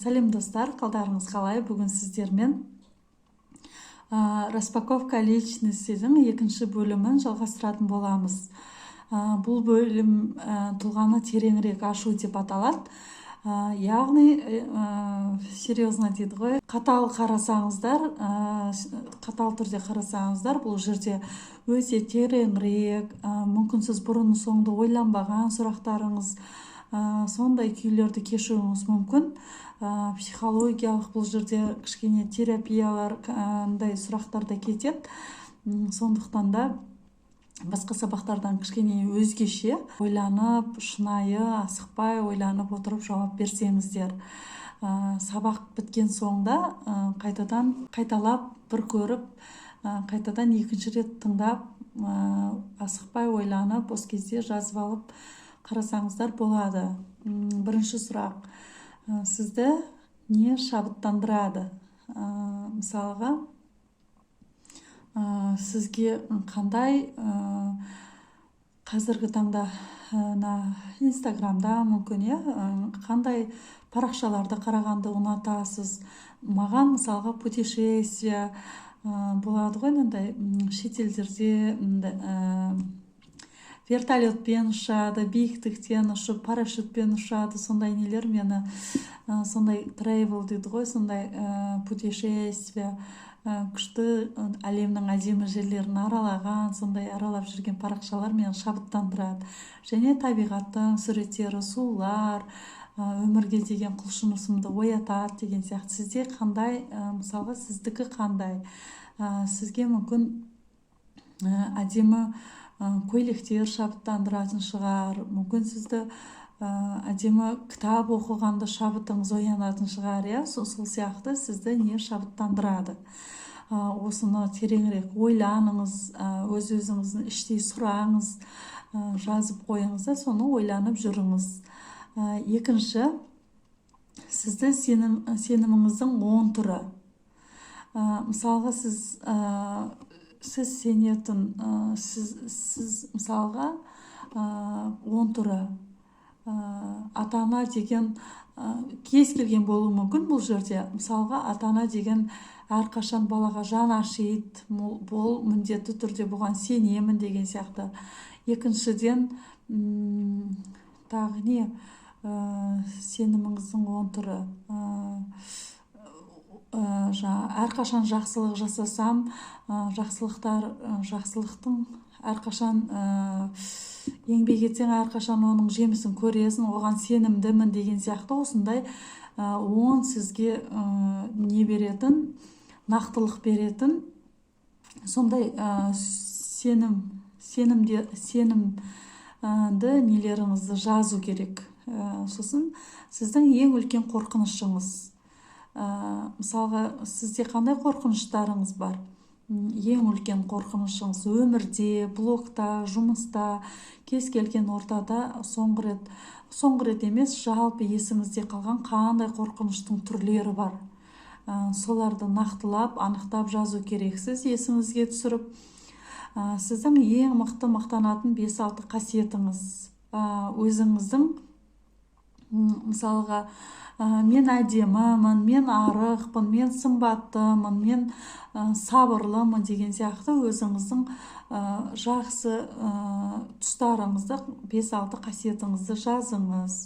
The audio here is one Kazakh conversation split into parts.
Сәлем достар, қалдарыңыз қалай? Бүгін сіздермен распаковка личностьтің екінші бөлімін жалғастыратын боламыз. Бұл бөлім тұлғаны тереңірек ашу деп аталады. Яғни серьезно дейді ғой, қатал түрде қарасаңыздар, бұл жерде өте тереңірек, мүмкін сіз бұрын соңды ойланбаған сұрақтарыңыз, сондай күйлерді кешуіңіз мүмкін. Психологиялық бұл жерде кішкене терапиялар сұрақтарда кетеді. Сондықтан да басқа сабақтардан кішкене өзгеше ойланып, шынайы, асықпай ойланып отырып жауап берсеңіздер. Сабақ біткен соңда қайталап бір көріп, қайтадан екінші рет тыңдап, асықпай ойланып, осы кезде жазып алып қарасаңыздар болады. Бірінші сұрақ: сізді не шабыттандырады? Мысалға, сізге қандай қазіргі таңда инстаграмда мүмкін қандай парақшаларды қарағанды ұнатасыз? Маған мысалға путешествие болады ғой, шетелдерде вертолетпен ұшады, биіктіктен ұшып, парашютпен ұшады, сондай нелер мені, сондай трейвел дейді ғой, сондай путешествие, күшті әлемнің әдемі жерлерін аралаған, сондай аралап жүрген парақшалар мені шабыттандырады. Және табиғаттың суреттері, сулар, өмірге деген құлшынысымды оятады деген сияқты. Сізде қандай, мысалға сіздікі қандай? Сізге мүмкін әдемі көйлектер шабыттандыратын шығар, мүмкін сізді әдемі кітап оқығанды шабытыңыз оянатын шығар, сол сияқты сізді не шабыттандырады? Осыны тереңірек ойланыңыз, өз-өзіңіздің іштей сұраңыз, жазып қойыңыз да соны ойланып жүріңіз. Екінші, сізді сеніміңіздің 10 түрі. Мысалға, сіз сенетін, сіз мысалға 10 түрі. Ата-ана деген кез келген болуы мүмкін бұл жерде. Мысалға, ата-ана деген әрқашан балаға жан ашиды, бұл міндетті түрде бұған сенемін деген сияқты. Екіншіден, тағы не? Сеніміңіздің 10 түрі. Әрқашан жақсылық жасасам, жақсылықтың әрқашан еңбек етсең, әрқашан оның жемісін көресің, оған сенімдімін деген сияқты. Осындай 10 сізге не беретін, нақтылық беретін, сондай сенімді нелеріңізді жазу керек. Сосын сіздің ең үлкен қорқынышыңыз. Мысалға, сізде қандай қорқыныштарыңыз бар? Ең үлкен қорқынышыңыз өмірде, блогта, жұмыста, кез келген ортада соңғы рет емес, жалпы есіңізде қалған қандай қорқыныштың түрлері бар? Соларды нақтылап, анықтап жазу керексіз, есіңізге түсіріп. Сіздің ең мықты мақтанатын 5-6 қасиетіңіз. Өзіңіздің, мысалға, мен әдемімін, мен арықпын, мен сымбаттымын, мен сабырлымын деген сияқты өзіңіздің жақсы тұстарыңызды, 5-6 қасиетіңізді жазыңыз.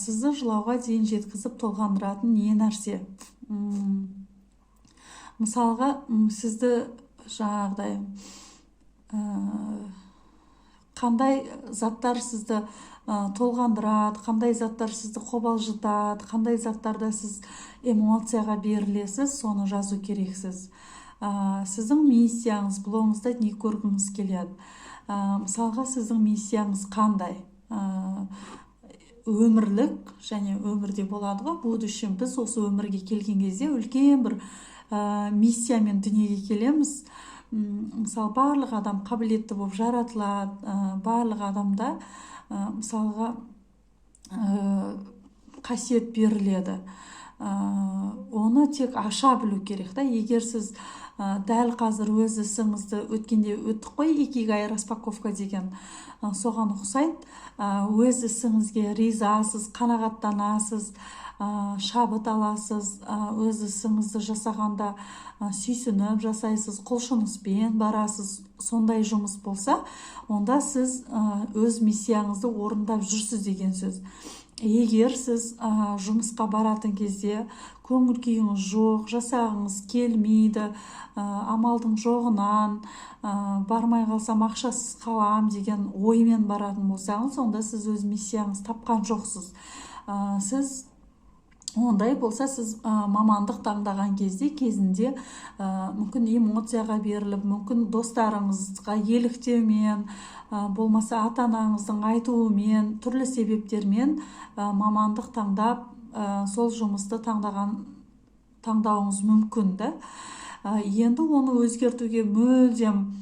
Сізді жылауға дейін жеткізіп толғандыратын не нәрсе? Мысалға, сізді жаңағыдай қандай заттар сізді толғандырады, қандай заттар сізді қобалжытады, қандай заттарда сіз эмоцияға берілесіз, соны жазу керексіз. Сіздің миссияңыз, блогыңызда не көргіңіз келеді? Мысалға, сіздің миссияңыз қандай? Өмірлік, және өмірде болады ғой, будущем. Біз осы өмірге келген кезде үлкен бір миссиямен дүниеге келеміз. Мысалы, барлық адам қабілетті болып жаратылады, барлық адамда мысалға қасиет беріледі. Оны тек аша білу керек. Егер сіз дәл қазір өз ісіңізді өткенде өттік қой, икигай распаковка деген, соған ұқсайды. Өз ісіңізге ризасыз, қанағаттанасыз, шабыт аласыз, өз ісіңізді жасағанда сүйсініп жасайсыз, құлшыныспен барасыз, сондай жұмыс болса, онда сіз өз миссияңызды орындап жүрсіз деген сөз. Егер сіз жұмысқа баратын кезде көңіл күйіңіз жоқ, жасағыңыз келмейді, амалдың жоғынан бармай қалсам ақшасыз қалам деген оймен баратын болсаңыз, онда сіз өз миссияңыз тапқан жоқсыз. Сіз ондай болса, сіз мамандық таңдаған кезінде мүмкін эмоцияға беріліп, мүмкін достарыңызға еліктеумен, болмаса ата-анаңыздың айтуымен, түрлі себептермен мамандық таңдап, сол жұмысты таңдауыңыз мүмкін да. Енді оны өзгертуге мүлдем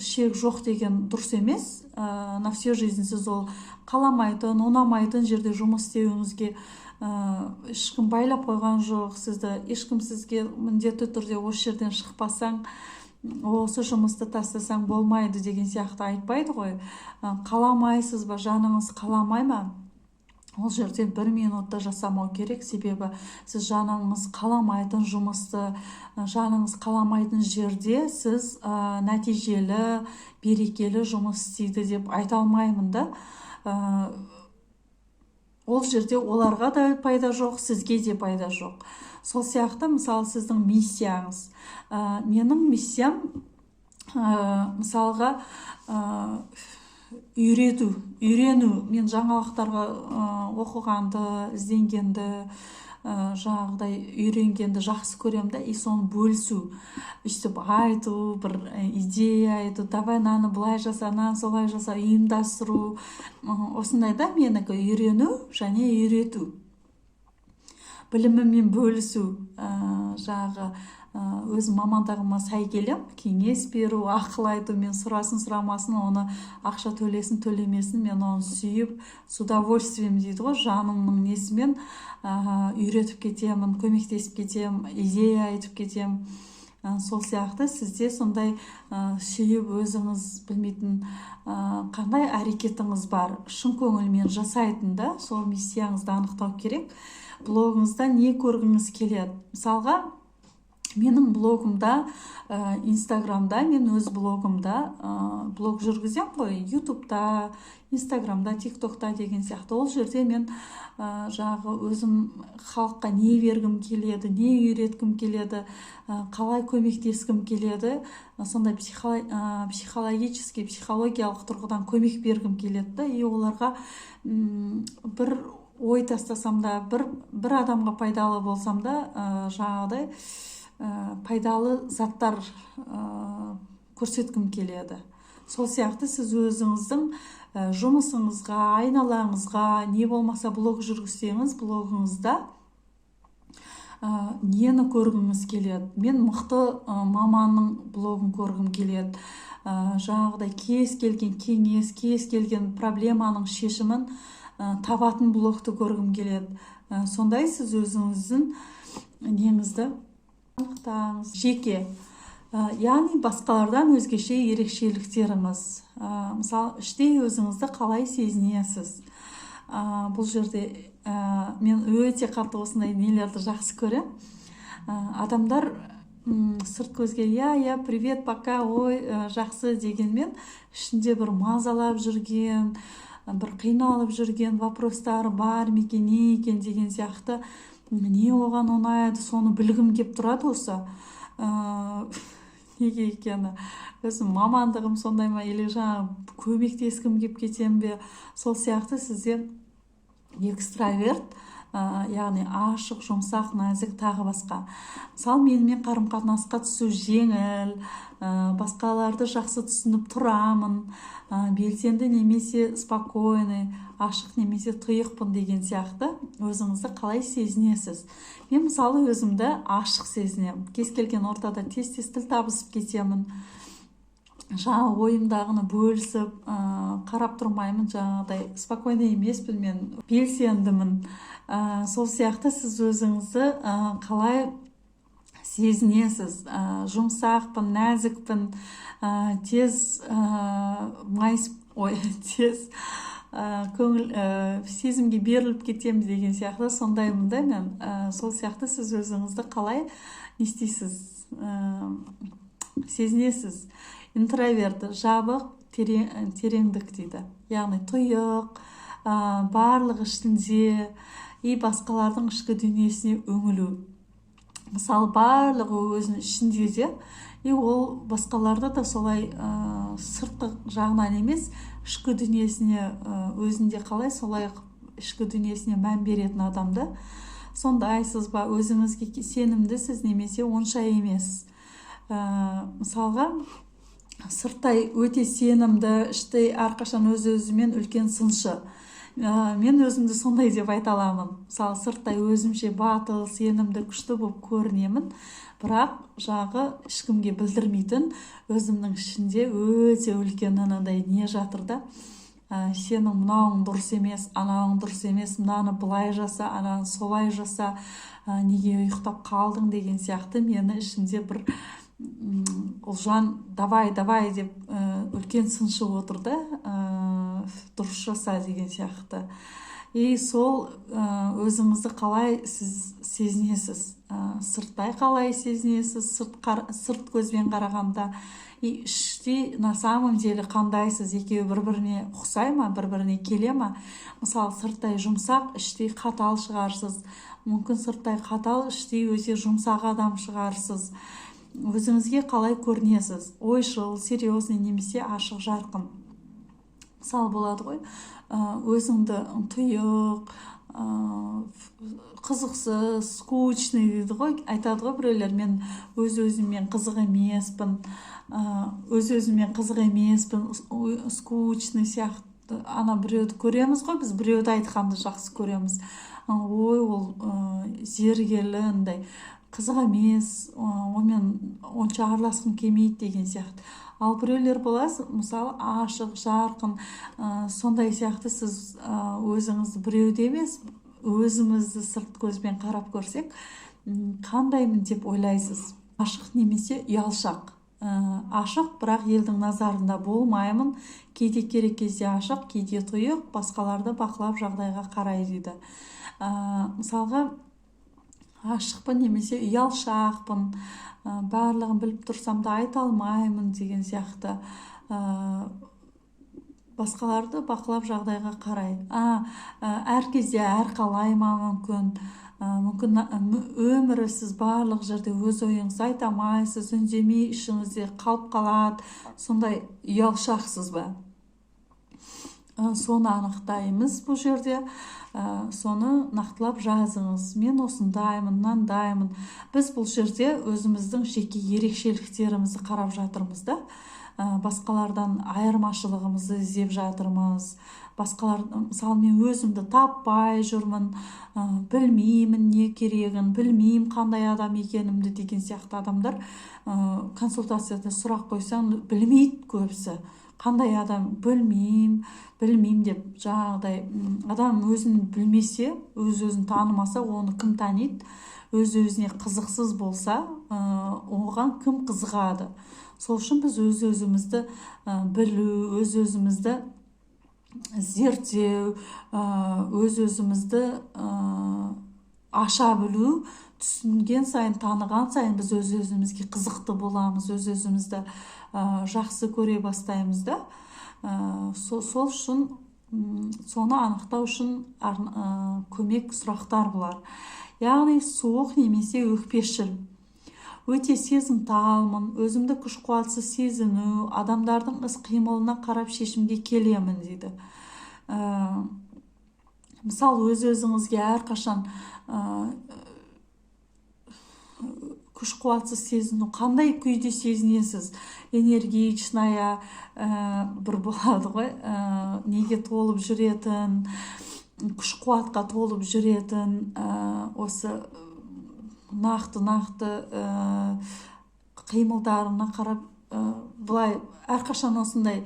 шек жоқ деген дұрыс емес. На всю жизнь сіз ол қаламайтын, ұнамайтын жерде жұмыс істеуіңізге ешкім байлап қойған жоқ. Сізді ешкім сізге міндетті түрде осы жерден шықпасаң, осы жұмысты тастасаң болмайды деген сияқты айтпайды ғой. Қаламайсыз ба, жаныңыз қаламай ма? Ол жерде 1 минутта жасамау керек, себебі сіз жаныңыз қаламайтын жұмысты, жаныңыз қаламайтын жерде сіз нәтижелі, берекелі жұмыс істейді деп айта алмаймын да. Ол жерде оларға да пайда жоқ, сізге де пайда жоқ. Сол сияқты, мысалы, сіздің миссияңыз. Менің миссиям, мысалға, үйрену. Мен жаңалықтарға оқығанды, ізденгенді, жаңағыдай үйренгенді жақсы көремді, и соны бөлісу. Өйстіп айту, бір идея айту, давай наны былай жаса, наны солай жаса, ұйымдастыру. Осындайда менікі үйрену және үйрету. Біліміммен бөлісу, жаңағы өз мамандығыма сай келем, кеңес беру, ақыл айту, мен сұрасын сұрамасын, оны ақша төлесін төлемесін, мен оны сүйіп, с удовольствием дейді ғой, жанымның несімен үйретіп кетемін, көмектесіп кетем, идея айтып кетем. Сол сияқты сізде сондай сүйіп өзіңіз білмейтін қандай әрекетіңіз бар, шын көңілмен жасайтын да, сол миссияңызды анықтау керек. Блогыңызда не көргіңіз келеді? Мысалға, менің блогымда, инстаграмда, мен өз блогымда блог жүргізем ғой, ютубта, инстаграмда, тиктокта деген сияқты. Ол жерде мен жағы өзім халыққа не бергім келеді, не үйреткім келеді, қалай көмектескім келеді, сондай психологиялық тұрғыдан көмек бергім келеді, и оларға бір ой тастасам да, бір адамға пайдалы болсам да, жаңағыдай пайдалы заттар көрсеткім келеді. Сол сияқты сіз өзіңіздің жұмысыңызға, айналаңызға, не болмаса блог жүргізсеңіз, блогыңызда нені көргіңіз келеді? Мен мықты маманның блогын көргім келеді. Жаңағыдай кез келген кеңес, кез келген проблеманың шешімін табатын блогты көргім келеді. Сондай сіз өзіңіздің неңізді жеке, яғни басқалардан өзгеше ерекшеліктеріңіз. Мысалы, іштей өзіңізді қалай сезінесіз? Бұл жерде мен өте қатты осындай нелерді жақсы көрем. Адамдар сырт көзге привет, пока, ой, жақсы дегенмен, ішінде бір мазалап жүрген, бір қиналып жүрген вопростары бар мекен, не екен деген сияқты, не оған ұнайды, соны білгім кеп тұрады осы. Неге екені, өзім мамандығым сондай ма, или жаңа көмектескім кеп кетем бе? Сол сияқты сізде экстраверт, яғни ашық, жұмсақ, нәзік, тағы басқа. Мысалы, менімен қарым-қатынасқа түсу жеңіл, басқаларды жақсы түсініп тұрамын, белсенді немесе спокойный, ашық немесе тұйықпын деген сияқты өзіңізді қалай сезінесіз? Мен мысалы өзімді ашық сезінем. Кез келген ортада тез-тез тіл табысып кетемін. Жаңа ойымдағыны бөлісіп, қарап тұрмаймын, жаңағыдай спокойный емеспін, мен белсендімін. Сол сияқты сіз өзіңізді қалай сезінесіз? Жұмсақпын, нәзікпін, тез көңіл сезімге беріліп кетеміз деген сияқты сондаймын да мен. Сол сияқты сіз өзіңізді қалай не істейсіз, сезінесіз. Интроверт жабық тереңдік дейді, яғни тұйық, барлық ішінде и басқалардың ішкі дүниесіне үңілу. Мысалы барлығы өзінің ішінде де, и ол басқаларды да солай сыртқы жағынан емес, ішкі дүниесіне өзінде қалай солай ішкі дүниесіне мән беретін адамды. Сондайсыз ба, өзіңізге сенімдісіз немесе онша емес. Мысалға сырттай өте сенімді, іштей әрқашан өз-өзімен үлкен сыншы. Мен өзімді сондай деп айта аламын. Мысалы сырттай өзімше батыл, сенімді, күшті болып көрінемін, бірақ жағы ешкімге білдірмейтін, өзімнің ішінде өте үлкен анандай не жатыр да. Сенің мынауың дұрыс емес, анауың дұрыс емес, мынаны былай жаса, ананы солай жаса, неге ұйықтап қалдың деген сияқты мені ішінде бір Ұлжан давай деп үлкен сыншы отыр да, дұрыс жаса деген сияқты. И сол өзіңізді қалай сіз сезінесіз, сырттай қалай сезінесіз, сырт көзбен қарағанда, и іште на самом деле қандайсыз, екеуі бір-біріне ұқсай ма, бір-біріне келе ма? Мысалы сырттай жұмсақ, іште қатал шығарсыз, мүмкін сырттай қатал, іште өте жұмсақ адам шығарсыз. Өзіңізге қалай көрінесіз, ойшыл, серьезный немесе ашық жарқын. Мысалы болады ғой, өзіңді тұйық, қызықсыз, скучный дейді ғой, айтады ғой біреулер, мен өз-өзіммен қызық емеспін, скучный сияқты. Ана біреуді көреміз ғой, біз біреуді айтқанды жақсы көреміз. Ой, ол зергерлі, андай қызық емес, онымен онша араласқым келмейді деген сияқты. Ал біреулер боласыз, мысалы ашық, жарқын, сондай сияқты сіз өзіңізді біреуде емес, өзімізді сырт көзбен қарап көрсек, қандаймын деп ойлайсыз. Ашық немесе ұялшақ. Ашық, бірақ елдің назарында болмаймын, кейде керек кезде ашық, кейде тұйық, басқаларды бақылап жағдайға қарай дейді. Мысалға ашықпын немесе ұялшақпын, барлығын біліп тұрсам да айта алмаймын деген сияқты, басқаларды бақылап жағдайға қарай. Әр кезде әр қалай ма мүмкін өмірі сіз барлық жерде өз ойыңызды айта алмайсыз, үндемей ішіңізде қалып қалады, сондай ұялшақсыз ба? Соны анықтаймыз бұл жерде, соны нақтылап жазыңыз. Мен осындаймын, мынандаймын. Біз бұл жерде өзіміздің жеке ерекшеліктерімізді қарап жатырмыз да, басқалардан айырмашылығымызды іздеп жатырмыз. Мысалы мен өзімді таппай жүрмін, білмеймін не керегін, білмеймін қандай адам екенімді деген сияқты адамдар консультацияда сұрақ қойсаң білмейді көбісі. Қандай адам білмеймін деп жаңағыдай. Адам өзін білмесе, өз-өзін танымаса, оны кім таниды? Өз-өзіне қызықсыз болса, оған кім қызығады? Сол үшін біз өз-өзімізді білу, өз-өзімізді зерттеу, өз-өзімізді аша білу, түсінген сайын, таныған сайын біз өз-өзімізге қызықты боламыз, өз-өзімізді жақсы көре бастаймыз да. Сол үшін, соны анықтау үшін көмек сұрақтар бұлар. Яғни суық немесе өкпешіл. Өте сезімталмын, өзімді күш-қуатсыз сезіну, адамдардың іс-қимылына қарап шешімге келемін дейді. Мысалы өз-өзіңізге әрқашан күш-қуатсыз сезіну, қандай күйде сезінесіз? Энергичная бір болады ғой, неге толып жүретін, күш-қуатқа толып жүретін, осы нақты қимылдарына қарап, бұлай әрқашан осындай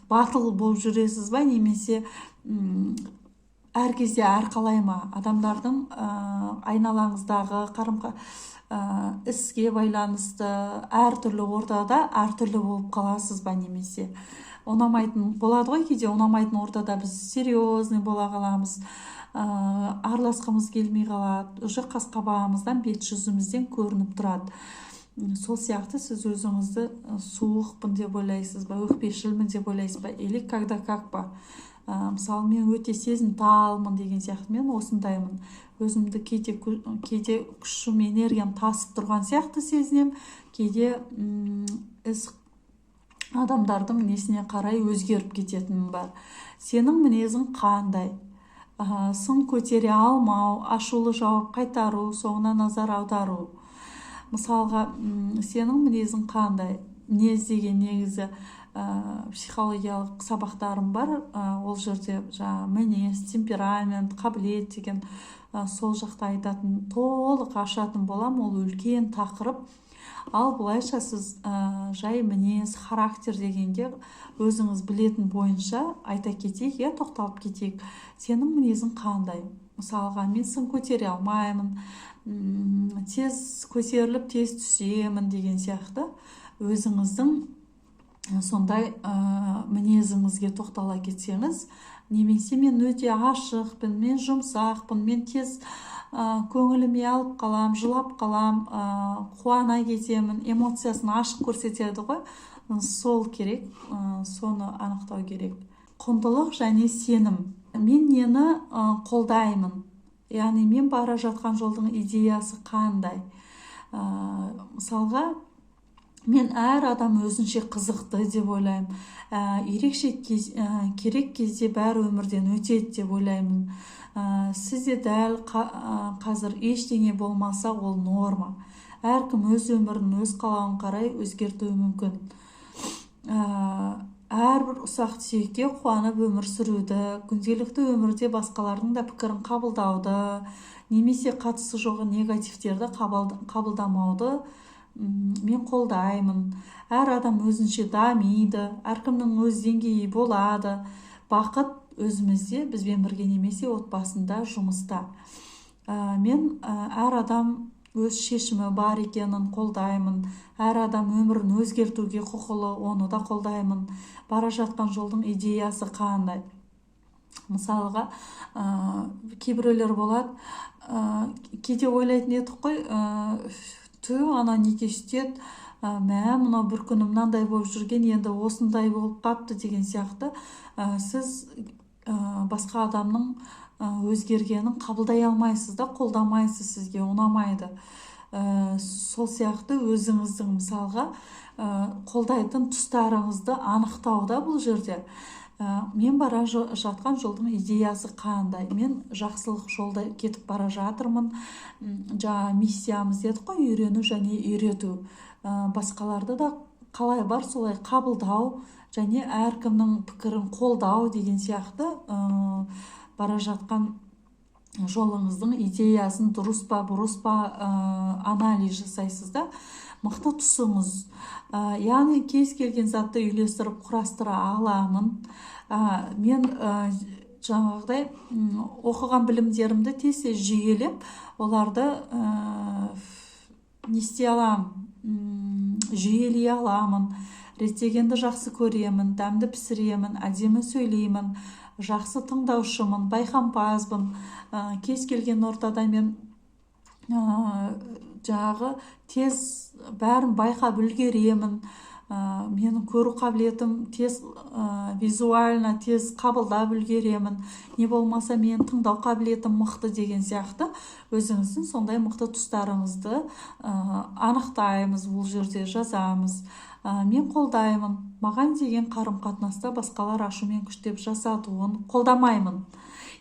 батыл болып жүресіз ба, немесе әр кезде әрқалай ма адамдардың айналаңыздағы іске байланысты әртүрлі ортада әртүрлі болып қаласыз ба, немесе ұнамайтын болады ғой, кейде ұнамайтын ортада біз серьезный бола қаламыз, араласқымыз келмей қалады, уже қас-қабағымыздан, бет-жүзімізден көрініп тұрады. Сол сияқты сіз өзіңізді суықпын деп ойлайсыз ба, өкпешілмін деп ойлайсыз ба, или когда как ба. Мысалы, мен өте сезімталмын деген сияқты, мен осындаймын, өзімді кейде күшім, энергиям тасып тұрған сияқты сезінем, кейде адамдардың несіне қарай өзгеріп кететінім бар. Сенің мінезің қандай? Сын көтере алмау, ашулы жауап қайтару, соңына назар аудару. Мысалға, сенің мінезің қандай? Мінез деген негізі психологиялық сабақтарым бар, ол жерде мінез, темперамент, қабілет деген сол жақта айтатын, толық ашатын болам, ол үлкен тақырып. Ал бұлайша сіз жай мінез, характер дегенде өзіңіз білетін бойынша айта кетейік, тоқталып кетейік. Сенің мінезің қандай? Мысалға, мен сын көтере алмаймын, тез көтеріліп тез түсемін деген сияқты өзіңіздің сондай мінезіңізге тоқтала кетсеңіз, немесе мен өте ашықпын, мен жұмсақпын, мен тез көңіліме алып қалам, жылап қалам, қуана кетемін, эмоциясын ашық көрсетеді ғой, сол керек, соны анықтау керек. Құндылық және сенім. Мен нені қолдаймын? Яғни мен бара жатқан жолдың идеясы қандай? Мысалға, мен әр адам өзінше қызықты деп ойлаймын. Ерекше керек кезде бәрі өмірден өтеді деп ойлаймын. Сізде дәл қазір ештеңе болмаса, ол норма. Әркім өз өмірін өз қалауын қарай өзгертуі мүмкін. Әрбір ұсақ түйекке қуанып өмір сүруді, күнделікті өмірде басқалардың да пікірін қабылдауды, немесе қатысы жоғы негативтерді қабылдамауды мен қолдаймын. Әр адам өзінше дамиды, әркімнің өз деңгейі болады. Бақыт өзімізде, бізбен бірге немесе отбасында, жұмыста. Мен әр адам өз шешімі бар екенін қолдаймын. Әр адам өмірін өзгертуге құқылы, оны да қолдаймын. Бара жатқан жолдың идеясы қандай? Мысалға, кейбіреулер болады, кейде ойлайтын едік қой, ана неге сөйтеді, мына бір күні мынандай болып жүрген, енді осындай болып қапты деген сияқты. Сіз басқа адамның өзгергенін қабылдай алмайсыз да, қолдамайсыз, сізге ұнамайды. Сол сияқты өзіңіздің мысалға қолдайтын тұстарыңызды анықтауда бұл жерде. Мен бара жатқан жолдың идеясы қандай? Мен жақсылық жолда кетіп бара жатырмын. Миссиямыз дедік қой, үйрену және үйрету. Басқаларды да қалай бар солай қабылдау және әркімнің пікірін қолдау деген сияқты бара жатқан жолыңыздың идеясын дұрыс па, бұрыс па анализ жасайсыз да. Мықты тұсыңыз. Яғни кез келген затты үйлестіріп құрастыра аламын. Мен жаңағыдай оқыған білімдерімді тез жүйелеп, оларды не істей аламын, жүйелей аламын. Реттегенді жақсы көремін, дәмді пісіремін, әдемі сөйлеймін, жақсы тыңдаушымын, байқампазбын. Кез келген ортада мен тез бәрін байқап үлгеремін. Менің көру қабілетім тез, визуально тез қабылдап үлгеремін. Не болмаса мен тыңдау қабілетім мықты деген сияқты өзіңіздің сондай мықты тұстарыңызды анықтаймыз, бұл жерде жазамыз. Мен қолдаймын. Маған деген қарым-қатынаста басқалар ашумен күштеп жасатуын қолдамаймын.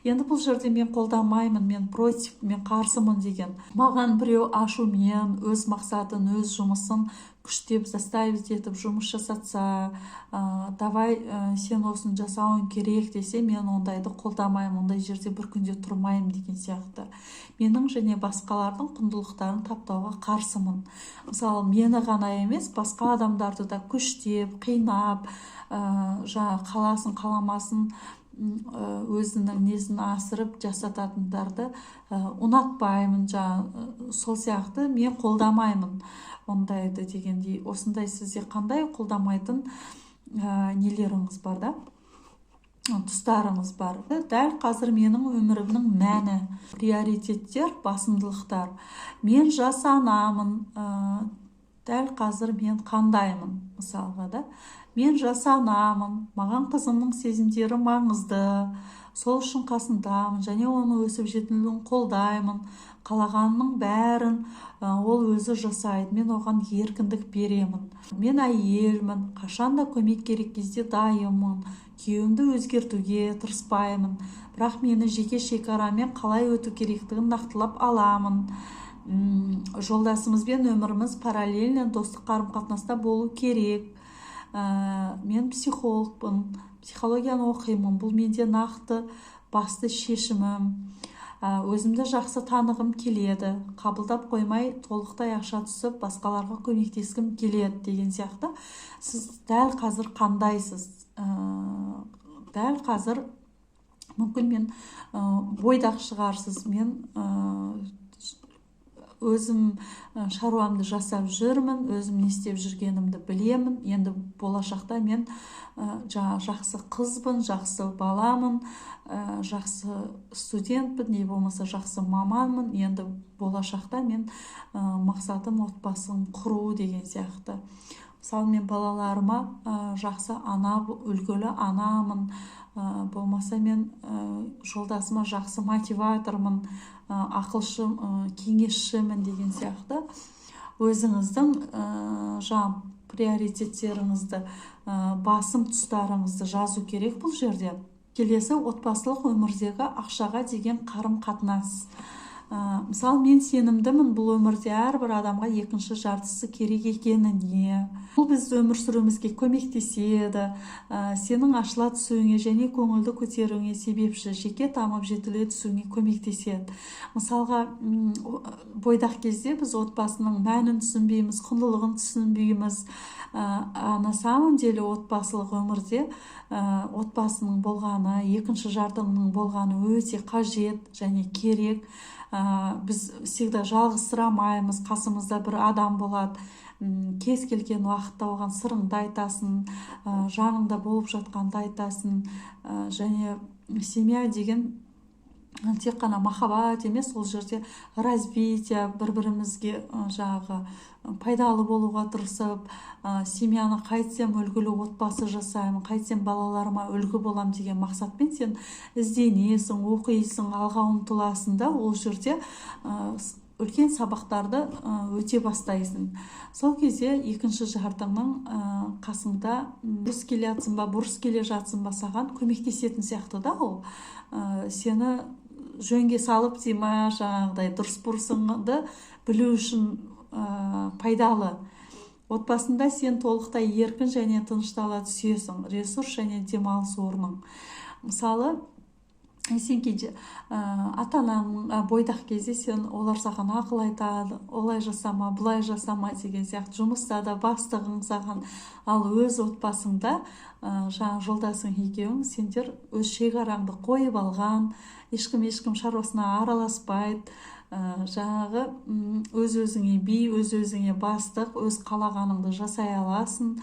Енді бұл жерде мен қолдамаймын, мен против, мен қарсымын деген. Маған біреу ашумен өз мақсатын, өз жұмысын күштеп, заставить етіп жұмыс жасатса, давай сен осын жасауын керек десе, мен ондайды қолдамаймын, ондай жерде бір күнде тұрмаймын деген сияқты. Менің және басқалардың құндылықтарын таптауға қарсымын. Мысалы, мені ғана емес, басқа адамдарды да күштеп, қинап, қаласын, қаламасын өзінің несін асырып жасататындарды ұнатпаймын. Сол сияқты мен қолдамаймын ондайды дегендей. Осындай сізде қандай қолдамайтын нелеріңіз бар да, тұстарыңыз бар. Дәл қазір менің өмірімнің мәні, приоритеттер, басымдылықтар. Мен жас анамын, дәл қазір мен қандаймын, мысалға да. Мен жас анамын, маған қызымның сезімдері маңызды, сол үшін қасындамын және оны өсіп жетілуін қолдаймын. Қалағанның бәрін ол өзі жасайды, мен оған еркіндік беремін. Мен әйелмін, қашанда көмек керек кезде дайынмын, күйеуімді өзгертуге тырыспаймын, бірақ мені жеке шекарамен қалай өту керектігін нақтылап аламын. Жолдасымызбен өміріміз параллельно достық қарым-қатынаста болу керек. Мен психологпын, психологияны оқимын, бұл менде нақты басты шешімім. Өзімді жақсы танығым келеді, қабылдап қоймай толықтай аша түсіп басқаларға көмектескім келеді деген сияқты. Сіз дәл қазір қандайсыз? Дәл қазір мүмкін мен бойдақ шығарсыз, мен өзім шаруамды жасап жүрмін, өзім не істеп жүргенімді білемін. Енді болашақта мен жақсы қызбын, жақсы баламын, жақсы студентпін, не болмаса жақсы маманмын. Енді болашақта мен мақсатым отбасын құру деген сияқты. Мысалы, мен балаларыма жақсы ана, үлгілі анамын, болмаса мен жолдасыма жақсы мотиватормын, ақылшы, кеңесшімін деген сияқты. Өзіңіздің приоритеттеріңізді, басым тұстарыңызды жазу керек бұл жерде. Келесі, отбасылық өмірдегі ақшаға деген қарым-қатынас. Мысалы, мен сенімдімін, бұл өмірде әрбір адамға екінші жартысы керек екеніне. Бұл біз өмір сүруімізге көмектеседі, сенің ашыла түсуіңе және көңілді көтеруіңе себепші, жеке дамып жетіле түсуіңе көмектеседі. Мысалға, бойдақ кезде біз отбасының мәнін түсінбейміз, құндылығын түсінбейміз. На самом деле отбасылық өмірде отбасының болғаны, екінші жартының болғаны өте қажет және керек. Біз всегда жалғызсырамаймыз, қасымызда бір адам болады. Кез келген уақытта оған сырыңды айтасың, жаныңда болып жатқанды айтасың. Және семья деген тек қана махаббат емес, ол жерде развитие, бір-бірімізге пайдалы болуға тырысып, семьяны қайтсем үлгілі отбасы жасаймын, қайтсем балаларыма үлгі болам деген мақсатпен сен ізденесің, оқисың, алға ұмтыласың да, ол жерде үлкен сабақтарды өте бастайсың. Сол кезде екінші жартыңның қасыңда бұрыс келе жатсың ба, бұрыс келе жатсың ба, саған көмектесетін сияқты да ол. Сені жөнге салып дейма, дұрыс бұрысыңды білу үшін пайдалы. Отбасында сен толықтай еркін және тыныштала түсесің, ресурс және демалыс орның. Мысалы, сен кейде ата-анаң бойдақ кезде сен олар саған ақыл айтады, олай жасама, бұлай жасама деген сияқты. Жұмыста да бастығың саған, ал өз отбасыңда жолдасың екеуің, сендер өз шекараңды қойып алған, ешкім шаруасына араласпайды. Өз-өзіңе би, өз-өзіңе бастық, өз қалағаныңды жасай аласың.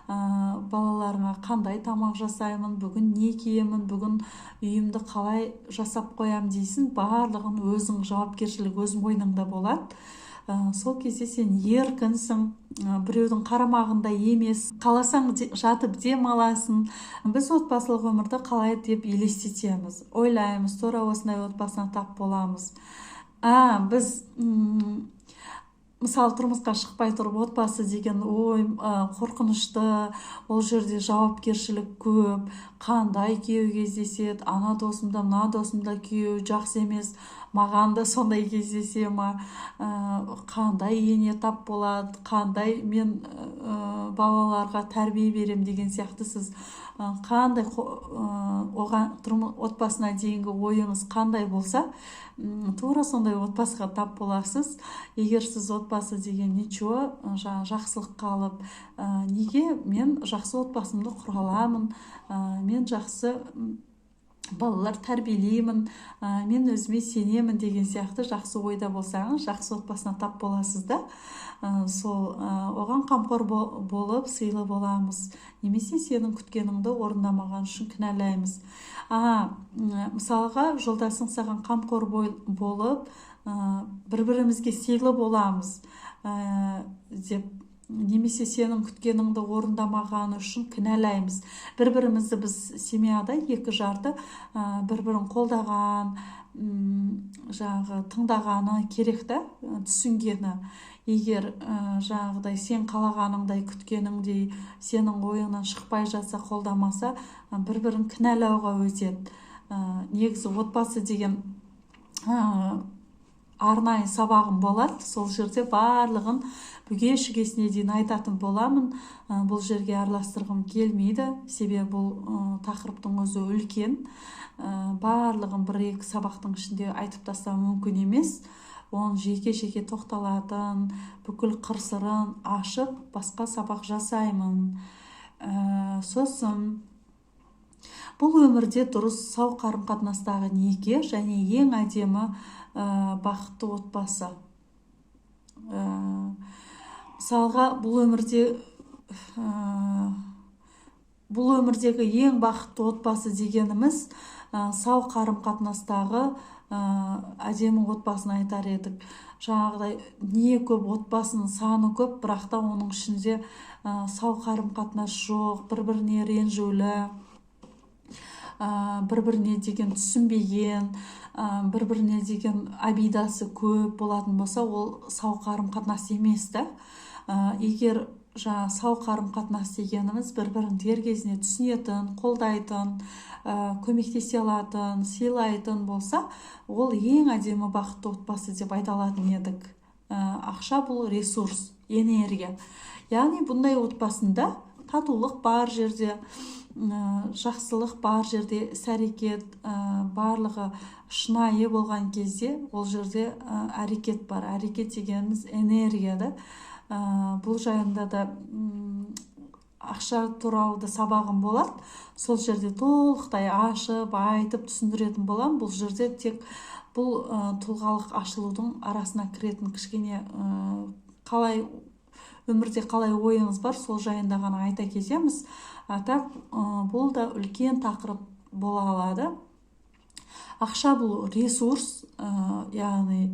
Балаларыңа қандай тамақ жасаймын, бүгін не киемін, бүгін үйімді қалай жасап қоям дейсің. Барлығын өзің жауапкершілік өз мойныңда болады. Сол кезде сен еркінсің, біреудің қарамағында емес, қаласаң жатып демаласың. Біз отбасылық өмірді қалай деп елестетеміз, ойлаймыз, тура осындай отбасына тап боламыз. Біз мысалы тұрмысқа шықпай тұрып отбасы деген ой қорқынышты, ол жерде жауапкершілік көп, қандай күйеу кездеседі, ана досымда, мына досымда күйеу жақсы емес, маған да сондай кездесе ма, қандай ене тап болады, қандай мен балаларға тәрбие берем деген сияқты. Сіз қандай оған отбасына дейінгі ойыңыз қандай болса, тура сондай отбасыға тап боласыз. Егер сіз отбасы деген ничего, жақсылық қалып, неге мен жақсы отбасымды құра аламын, мен жақсы балалар тәрбиелеймін, мен өзіме сенемін деген сияқты жақсы ойда болсаңыз, жақсы отбасына тап боласыз да. Сол оған қамқор болып сыйлы боламыз, немесе сенің күткеніңді орындамаған үшін кінәлаймыз. Мысалға жолдасың саған қамқор болып бір-бірімізге сыйлы боламыз деп, немесе сенің күткеніңді орындамағаны үшін кінәлаймыз. Бір-бірімізді біз семьяда екі жарды бір-бірін қолдаған, жаңағы тыңдағаны керек та, түсінгені. Егер жаңағыдай сен қалағаныңдай күткеніңдей сенің ойыңнан шықпай жатса, қолдамаса, бір-бірін кінәлауға өтеді. Негізі отбасы деген арнайы сабағым болады. Сол жерде барлығын бүге-шігесіне дейін айтатын боламын. Бұл жерге араластырғым келмейді, себебі бұл тақырыптың өзі үлкен. Барлығын бір-екі сабақтың ішінде айтып тастау мүмкін емес. Оны жеке-жеке тоқталатын, бүкіл қыр-сырын ашып, басқа сабақ жасаймын. Сосын бұл өмірде дұрыс сау қарым-қатынастағы неке және ең әдемі бақытты отбасы. Мысалға, бұл өмірдегі ең бақытты отбасы дегеніміз сау қарым-қатынастағы әдемі отбасын айтар едік. Жаңағыдай не көп, отбасының саны көп, бірақ та оның ішінде сау қарым-қатынас жоқ, бір-біріне ренжулі, бір-біріне деген түсінбеген, бір-біріне деген обидасы көп болатын болса, ол сау қарым-қатынас емес та. Егер сау қарым-қатынас дегеніміз бір-бірін дер кезінде түсінетін, қолдайтын, көмектесе алатын, сыйлайтын болса, ол ең әдемі бақытты отбасы деп айта алатын едік. Ақша бұл ресурс, энергия. Яғни бұндай отбасында татулық бар жерде, жақсылық бар жерде, іс-әрекет барлығы шынайы болған кезде, ол жерде әрекет бар. Әрекет дегеніміз энергия да. Бұл жайында да ақша туралы сабағым болады. Сол жерде толықтай ашып, айтып түсіндіретін болам. Бұл жерде тек бұл тұлғалық ашылудың арасына кіретін кішкене қалай өмірде қалай ойыңыз бар, сол жайында ғана айта кетеміз. Так, бұл да үлкен тақырып бола алады. Ақша бұл ресурс, яғни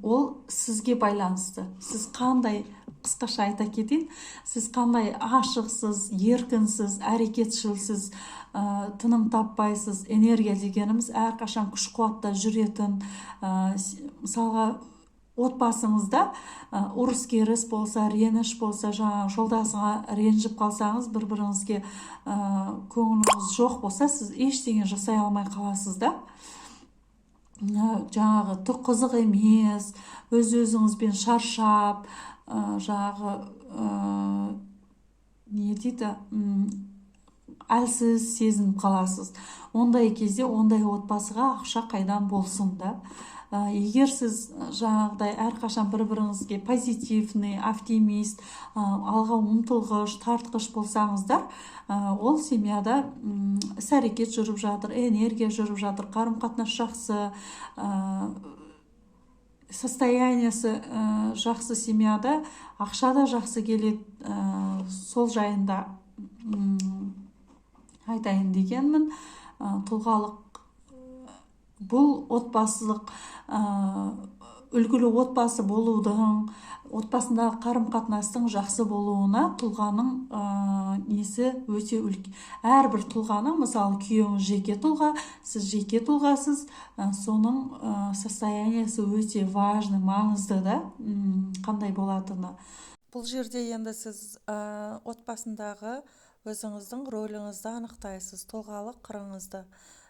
ол сізге байланысты. Сіз қандай, қысқаша айта кетейін, сіз қандай ашықсыз, еркінсіз, әрекетшілсіз, тыным таппайсыз. Энергия дегеніміз әрқашан күш-қуатта жүретін. Мысалға, отбасыңызда ұрыс-керіс болса, реніш болса, жаңағы жолдасыңа ренжіп қалсаңыз, бір-біріңізге көңіліңіз жоқ болса, сіз ештеңе жасай алмай қаласыз да. Жаңағы түк қызық емес, өз-өзіңізбен шаршап, жаңағы не дейді, әлсіз сезініп қаласыз. Ондай кезде ондай отбасыға ақша қайдан болсын да. Егер сіз жаңағыдай әрқашан бір-біріңізге позитивный, оптимист, алға ұмтылғыш, тартқыш болсаңыздар, ол семьяда іс-әрекет жүріп жатыр, энергия жүріп жатыр, қарым-қатынас жақсы, состояниясы жақсы семьяда, ақша да жақсы келеді. Сол жайында айтайын дегенмін. Тұлғалық бұл отбасылық үлгілі отбасы болудың, отбасындағы қарым-қатынастың жақсы болуына тұлғаның несі өте үлкен. Әрбір тұлғаның, мысалы, күйеуіңіз жеке тұлға, сіз жеке тұлғасыз, соның состояниясы өте важны, маңызды да, қандай болатыны. Бұл жерде енді сіз отбасындағы өзіңіздің рөліңізді анықтайсыз, тұлғалық қырыңызды.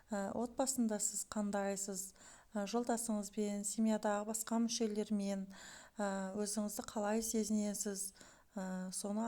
Отбасында сіз қандайсыз, жолдасыңызбен, семьядағы басқа мүшелермен өзіңізді қалай сезінесіз, соны